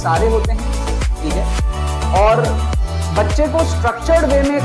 सारे होते हैं, ठीक है, और बच्चे को स्ट्रक्चर्ड वे में।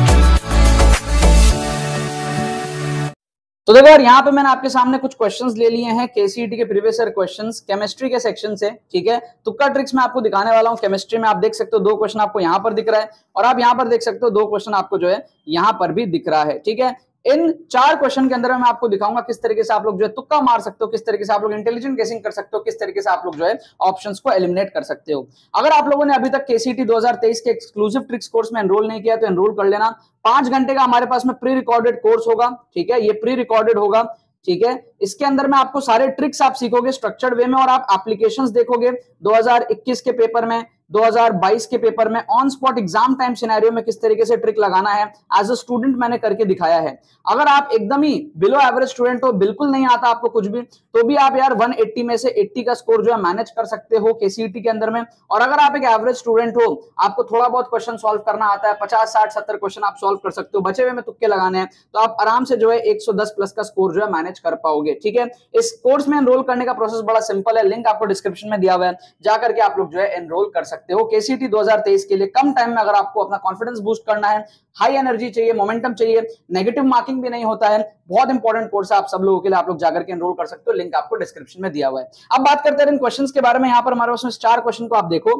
तो देखो यार, यहाँ पे मैंने आपके सामने कुछ क्वेश्चंस ले लिए हैं केसीईटी के प्रीवियस ईयर क्वेश्चंस केमिस्ट्री के सेक्शन से, ठीक है। तुक्का ट्रिक्स में आपको दिखाने वाला हूँ। केमिस्ट्री में आप देख सकते हो 2 क्वेश्चन आपको यहाँ पर दिख रहा है, और आप यहाँ पर देख सकते हो 2 क्वेश्चन आपको जो है यहाँ पर भी दिख रहा है, ठीक है। इन 4 क्वेश्चन के अंदर मैं आपको दिखाऊंगा किस तरीके से आप लोग जो है तुक्का मार सकते हो, किस तरीके से आप लोग इंटेलिजेंट गेसिंग कर सकते हो, किस तरीके से आप लोग जो है ऑप्शंस को एलिमिनेट कर सकते हो। अगर आप लोगों ने अभी तक केसीईटी 2023 के एक्सक्लूसिव ट्रिक्स कोर्स में एनरोल नहीं किया तो एनरोल कर लेना। 5 घंटे का हमारे पास में प्री रिकॉर्डेड कोर्स होगा, ठीक है, ये प्री रिकॉर्डेड होगा, ठीक है। इसके अंदर में आपको सारे ट्रिक्स आप सीखोगे स्ट्रक्चर्ड वे में, और आप एप्लीकेशंस देखोगे 2021 के पेपर में, 2022 के पेपर में, on spot exam time scenario में किस तरीके से ट्रिक लगाना है एज अ स्टूडेंट मैंने करके दिखाया है। अगर आप एकदम ही बिलो एवरेज स्टूडेंट हो, बिल्कुल नहीं आता आपको कुछ भी, तो भी आप यार 180 में से 80 का स्कोर जो है मैनेज कर सकते हो केसीईटी के अंदर में। और अगर आप एक एवरेज स्टूडेंट हो, आपको थोड़ा बहुत क्वेश्चन सॉल्व करना आता है, 50, 60, 70 क्वेश्चन आप सॉल्व कर सकते हो, बचे हुए में तुक्के लगाने हैं, तो आप आराम से जो है 110 प्लस का स्कोर जो है मैनेज कर पाओगे, ठीक है। इस कोर्स में एनरोल करने का प्रोसेस बड़ा सिंपल है, लिंक आपको डिस्क्रिप्शन में दिया हुआ है, जाकर के आप लोग जो है एनरोल कर सकते हो। केसीईटी 2023 के लिए कम टाइम में अगर आपको अपना कॉन्फिडेंस बूस्ट करना है, हाई एनर्जी चाहिए, मोमेंटम चाहिए, नेगेटिव मार्किंग भी नहीं होता है, बहुत इंपॉर्टेंट कोर्स है आप सब लोगों के लिए, आप लोग जाकर के एनरोल कर सकते हो, लिंक आपको डिस्क्रिप्शन में दिया हुआ है। अब बात करते हैं इन क्वेश्चंस के बारे में। यहाँ पर हमारे पास 4 क्वेश्चन को आप देखो।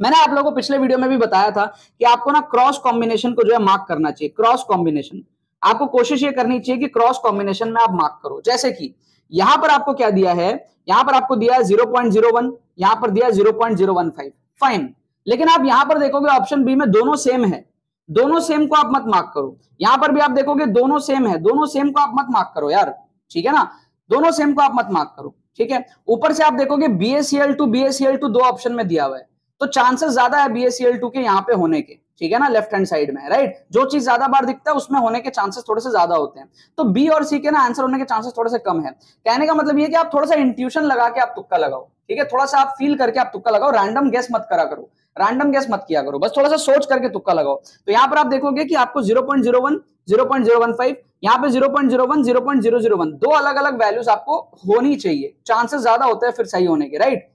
मैंने आप लोगों को पिछले वीडियो में भी बताया था कि आपको ना क्रॉस कॉम्बिनेशन को जो है मार्क करना चाहिए। क्रॉस कॉम्बिनेशन आपको कोशिश ये करनी चाहिए कि क्रॉस कॉम्बिनेशन में आप मार्क करो। जैसे कि यहां पर आपको क्या दिया है, यहां पर आपको दिया है 0.01, यहां पर दिया 0.015, फाइन। लेकिन आप यहां पर देखोगे ऑप्शन बी में दोनों सेम है, दोनों सेम को आप मत मार्क करो। यहां पर भी आप देखोगे दोनों सेम है, दोनों सेम को आप मत मार्क करो यार, ठीक है ना, दोनों सेम को आप मत मार्क करो, ठीक है। ऊपर से आप देखोगे BaCl2 दो ऑप्शन में दिया हुआ है, तो चांसेस ज्यादा है BaCl2 के यहां पे होने के, ठीक है ना, लेफ्ट हैंड साइड में, राइट। जो चीज ज्यादा बार दिखता है उसमें होने के चांसेस थोड़े से ज्यादा होते हैं, तो बी और सी के ना आंसर होने के चांसेस थोड़े से कम है। कहने का मतलब ये कि आप थोड़ा सा इंट्यूशन लगा के आप तुक्का लगाओ, ठीक है, थोड़ा सा आप फील करके आप तुक्का लगाओ, रैंडम गेस मत करा करो, रैंडम गेस मत किया करो, बस थोड़ा सा सोच करके तुक्का लगाओ। तो यहां पर आप देखोगे कि आपको 0.01, 0.015, यहाँ पे 0.01, 0.001 दो अलग अलग वैल्यूज आपको होनी चाहिए, चांसेस ज्यादा होते हैं फिर सही होने के, राइट।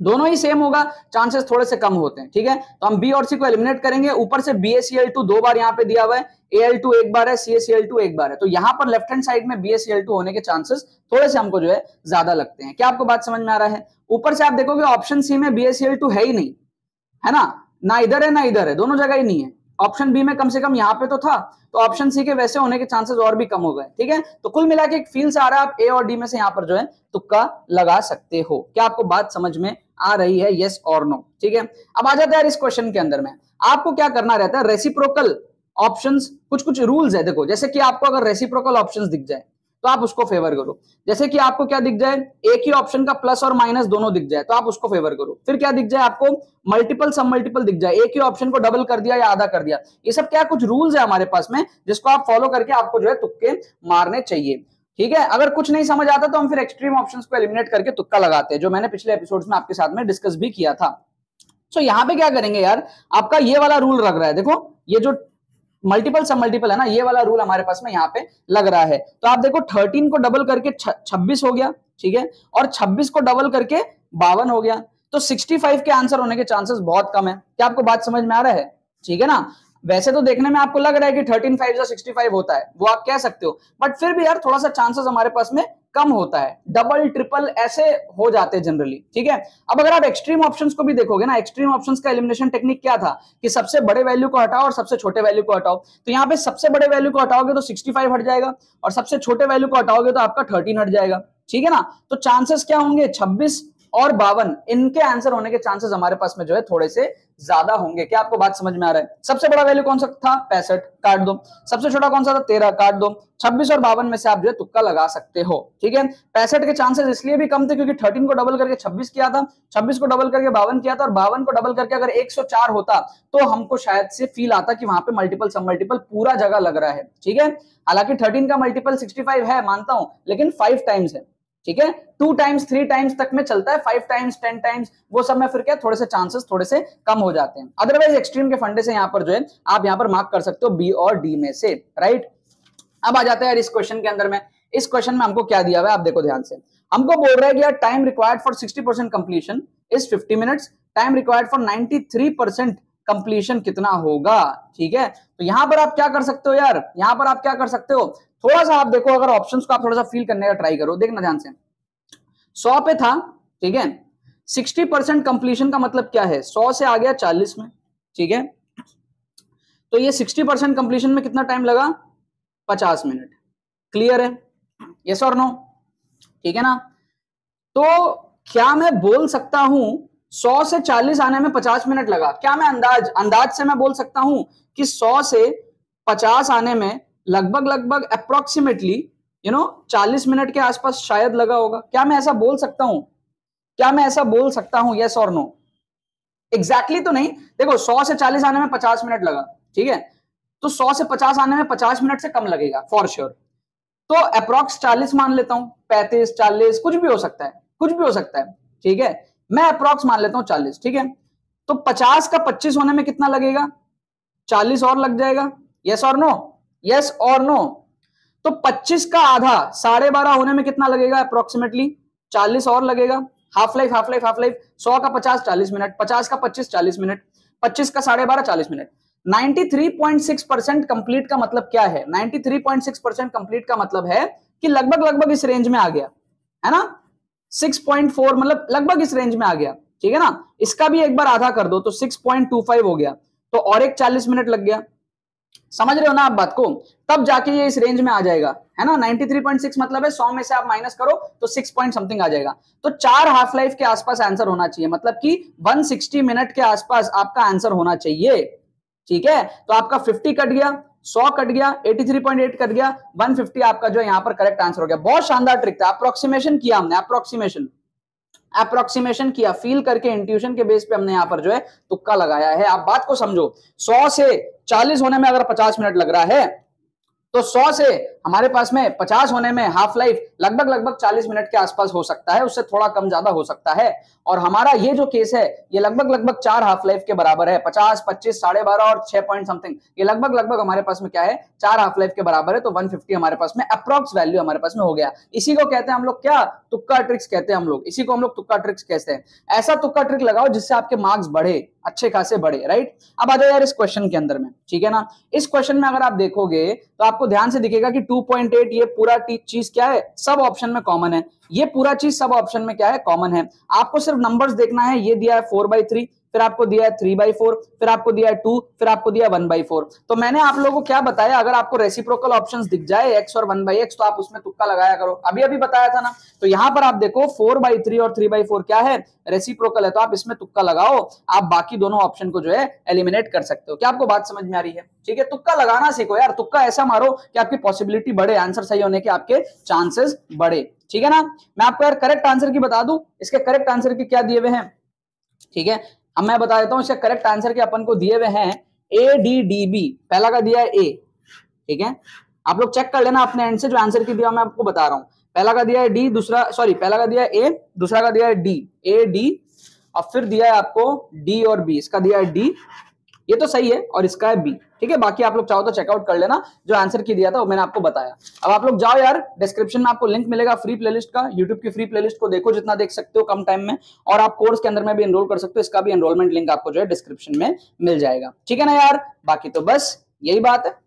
दोनों ही सेम होगा, चांसेस थोड़े से कम होते हैं, ठीक है। तो हम बी और सी को एलिमिनेट करेंगे। ऊपर से BaCl2 2 बार यहाँ पे दिया हुआ है, Al2 1 बार है, CaCl2 1 बार है, तो यहाँ पर लेफ्ट हैंड साइड में BaCl2 होने के चांसेस थोड़े से हमको जो है ज्यादा लगते हैं। क्या आपको बात समझ में आ रहा है? ऊपर से आप देखोगे ऑप्शन सी में BaCl2 है ही नहीं, है ना इधर है ना इधर है, दोनों जगह ही नहीं है। ऑप्शन बी में कम से कम यहाँ पे तो था, तो ऑप्शन सी के वैसे होने के चांसेस और भी कम हो गए, ठीक है। तो कुल मिला के एक फील से आ रहा है, आप ए और डी में से यहाँ पर जो है तुक्का लगा सकते हो। क्या आपको बात समझ में आ रही है? यस और नो, ठीक है। अब आ जाता है इस क्वेश्चन के अंदर में, आपको क्या करना रहता है, रेसिप्रोकल ऑप्शंस, कुछ कुछ रूल्स है। देखो जैसे कि आपको अगर रेसिप्रोकल ऑप्शंस दिख जाए तो आप उसको फेवर करो। जैसे कि आपको क्या दिख जाए, एक ही ऑप्शन का प्लस और माइनस दोनों दिख जाए तो आप उसको फेवर करो। फिर क्या दिख जाए आपको, मल्टीपल सब मल्टीपल दिख जाए, एक ही ऑप्शन को डबल कर दिया या आधा कर दिया। ये सब क्या कुछ रूल्स है हमारे पास में, जिसको आप फॉलो करके आपको जो है तुक्के मारने चाहिए, ठीक है। अगर कुछ नहीं समझ आता तो हम फिर एक्सट्रीम ऑप्शंस को एलिमिनेट करके तुक्का लगाते हैं, जो मैंने पिछले एपिसोड्स में आपके साथ में डिस्कस भी किया था। सो यहाँ पे क्या करेंगे यार, आपका ये वाला रूल लग रहा है, देखो ये जो मल्टीपल सब मल्टीपल है ना, ये वाला रूल हमारे पास में यहाँ पे लग रहा है। तो आप देखो 13 को डबल करके 26 हो गया, ठीक है, और 26 को डबल करके 52 हो गया, तो 65 के आंसर होने के चांसेस बहुत कम है। क्या आपको बात समझ में आ रहा है? ठीक है ना। वैसे तो देखने में आपको लग रहा है कि 13 5 65 होता है, वो आप कह सकते हो, बट फिर भी यार थोड़ा सा चांसेस हमारे पास में कम होता है, डबल ट्रिपल ऐसे हो जाते हैं जनरली, ठीक है। अब अगर आप एक्सट्रीम ऑप्शंस को भी देखोगे ना, एक्सट्रीम ऑप्शंस का एलिमिनेशन टेक्निक क्या था कि सबसे बड़े वैल्यू को हटाओ और सबसे छोटे वैल्यू को हटाओ। तो यहाँ पे सबसे बड़े वैल्यू को हटाओगे तो 65 हट जाएगा, और सबसे छोटे वैल्यू को हटाओगे तो आपका 13 हट जाएगा, ठीक है ना। तो चांसेस क्या होंगे, 26 और 52, इनके आंसर होने के चांसेस हमारे पास में जो है थोड़े से ज्यादा होंगे। क्या आपको बात समझ में आ रहा है? सबसे बड़ा वैल्यू कौन सा था, 65, काट दो। सबसे छोटा कौन सा था, 13, काट दो। 26 और 52 में से आप जो है तुक्का लगा सकते हो, ठीक है। 65 के चांसेस इसलिए भी कम थे क्योंकि 13 को डबल करके 26 किया था, 26 को डबल करके 52 किया था, और 52 को डबल करके अगर 104 होता तो हमको शायद से फील आता कि वहां पे मल्टीपल सब मल्टीपल पूरा जगह लग रहा है, ठीक है। हालांकि 13 का मल्टीपल 65 है मानता हूं, लेकिन 5 टाइम्स है, ठीक है। 2 टाइम्स 3 टाइम्स तक में चलता है, 5 टाइम्स 10 टाइम्स वो सब में फिर क्या थोड़े से चांसेस थोड़े से कम हो जाते हैं। अदरवाइज एक्सट्रीम के फंडे से यहाँ पर जो है आप यहाँ पर मार्क कर सकते हो बी और डी में से, राइट। अब आ जाता है इस क्वेश्चन के अंदर में। इस क्वेश्चन में हमको क्या दिया हुआ है आप देखो ध्यान से। हमको बोल रहा है कि यार time required for 60% completion is 50 minutes, time required for 93% completion कितना होगा, ठीक है। तो यहां पर आप क्या कर सकते हो यार, यहां पर आप क्या कर सकते हो, थोड़ा सा आप देखो, अगर ऑप्शंस को आप थोड़ा सा फील करने का ट्राई करो, देखना ध्यान से। 100 पे था, ठीक है, 60% कंप्लीशन का मतलब क्या है, 100 से आ गया 40 में, ठीक है। तो ये 60% कंप्लीशन में कितना टाइम लगा, 50 मिनट। क्लियर है, यस और नो, ठीक है ना। तो क्या मैं बोल सकता हूं 100 से 40 आने में 50 मिनट लगा, क्या मैं अंदाज से मैं बोल सकता हूं कि 100 से 50 आने में लगभग अप्रोक्सीमेटली 40 मिनट के आसपास शायद लगा होगा, क्या मैं ऐसा बोल सकता हूं, क्या मैं ऐसा बोल सकता हूं, यस और नो। एग्जैक्टली तो नहीं, देखो 100 से 40 आने में 50 मिनट लगा, ठीक है, तो 100 से 50 आने में 50 मिनट से कम लगेगा फॉर श्योर। तो अप्रोक्स 40 मान लेता हूं, 35 40 कुछ भी हो सकता है, कुछ भी हो सकता है, ठीक है, मैं अप्रोक्स मान लेता हूं 40, ठीक है। तो 50 का 25 होने में कितना लगेगा, 40 और लग जाएगा, यस और नो, यस और नो। तो 25 का आधा 12.5 होने में कितना लगेगा, अप्रोक्सीमेटली 40 और लगेगा, half life half life half life, 100 का 50 40 मिनट, 50 का 25 40 मिनट, 25 का 12.5 40 मिनट। 93.6% कंप्लीट का मतलब क्या है, 93.6% कंप्लीट का मतलब है कि लगभग इस रेंज में आ गया, है ना, 6.4 मतलब लगभग इस रेंज में आ गया, ठीक है ना। इसका भी एक बार आधा कर दो तो 6.25 हो गया, तो और एक 40 मिनट लग गया, समझ रहे हो ना आप बात को, तब जाके ये इस रेंज में आ जाएगा, है ना। 93.6 मतलब है 100 में से आप माइनस करो तो 6 पॉइंट समथिंग आ जाएगा। तो 4 हाफ लाइफ के आसपास आंसर होना चाहिए, मतलब कि 160 मिनट के आसपास आपका आंसर होना चाहिए, ठीक है। तो आपका 50 कट गया, 100 कट गया, 83.8 कट गया, 150 आपका जो यहाँ पर करेक्ट आंसर हो गया। बहुत शानदार ट्रिक था, अप्रोक्सीमेशन किया हमने, अप्रोक्सीमेशन किया, फील करके इंट्यूशन के बेस पे हमने यहां पर जो है तुक्का लगाया है। आप बात को समझो, 100 से 40 होने में अगर 50 मिनट लग रहा है, तो 100 से हमारे पास में 50 होने में हाफ लाइफ लगभग 40 मिनट के आसपास हो सकता है, उससे थोड़ा कम ज्यादा हो सकता है। और हमारा ये जो केस है ये लगभग 4 हाफ लाइफ के बराबर है, 50 25 12.5 और 6 पॉइंट समथिंग, ये लगभग हमारे पास में क्या है, 4 हाफ लाइफ के बराबर है। तो 150 हमारे पास में अप्रॉक्स वैल्यू हमारे पास में हो गया। इसी को कहते हैं हम लोग क्या, तुक्का ट्रिक्स कहते हैं हम लोग, इसी को हम लोग तुक्का ट्रिक्स कहते हैं। ऐसा तुक्का ट्रिक लगाओ जिससे आपके मार्क्स बढ़े, अच्छे खासे बढ़े, राइट। अब आ जाओ यार इस क्वेश्चन के अंदर में, ठीक है ना। इस क्वेश्चन में अगर आप देखोगे तो आपको ध्यान से दिखेगा कि 2.8 ये पूरा चीज क्या है, सब ऑप्शन में कॉमन है, ये पूरा चीज सब ऑप्शन में क्या है, कॉमन है। आपको सिर्फ नंबर्स देखना है, ये दिया है 4/3, फिर आपको दिया है 3/4, फिर आपको दिया है 2, फिर आपको दिया 1/4। तो मैंने आप लोगों को क्या बताया, अगर आपको रेसिप्रोकल ऑप्शंस दिख जाए x और 1/x तो आप उसमें तुक्का लगाया करो, अभी अभी बताया था ना। तो यहां पर आप देखो 4/3 और 3/4 क्या है, रेसिप्रोकल है, तो आप इसमें तुक्का लगाओ, आप बाकी दोनों ऑप्शन को जो है एलिमिनेट कर सकते हो। क्या आपको बात समझ में आ रही है, ठीक है। तुक्का लगाना सीखो यार, तुक्का ऐसा मारो कि आपकी पॉसिबिलिटी बढ़े, आंसर सही होने के आपके चांसेस बढ़े, ठीक है ना। मैं आपको यार करेक्ट आंसर की बता दूं, इसके करेक्ट आंसर के क्या दिए हुए हैं, ठीक है। अब मैं बता देता हूं इसके करेक्ट आंसर के अपन को दिए हुए हैं ADDB, पहला का दिया है A, ठीक है। आप लोग चेक कर लेना अपने एंड से, जो आंसर की दिया मैं आपको बता रहा हूं। पहला का दिया है D, दूसरा सॉरी पहला का दिया है A, दूसरा का दिया है D, AD, और फिर दिया है आपको D और B, इसका दिया है D, ये तो सही है, और इसका है B, ठीक है। बाकी आप लोग चाहो तो चेकआउट कर लेना, जो आंसर की दिया था वो मैंने आपको बताया। अब आप लोग जाओ यार, डिस्क्रिप्शन में आपको लिंक मिलेगा फ्री प्लेलिस्ट का, यूट्यूब की फ्री प्लेलिस्ट को देखो जितना देख सकते हो कम टाइम में, और आप कोर्स के अंदर में भी एनरोल कर सकते हो, इसका भी एनरोलमेंट लिंक आपको जो है डिस्क्रिप्शन में मिल जाएगा, ठीक है ना यार। बाकी तो बस यही बात है।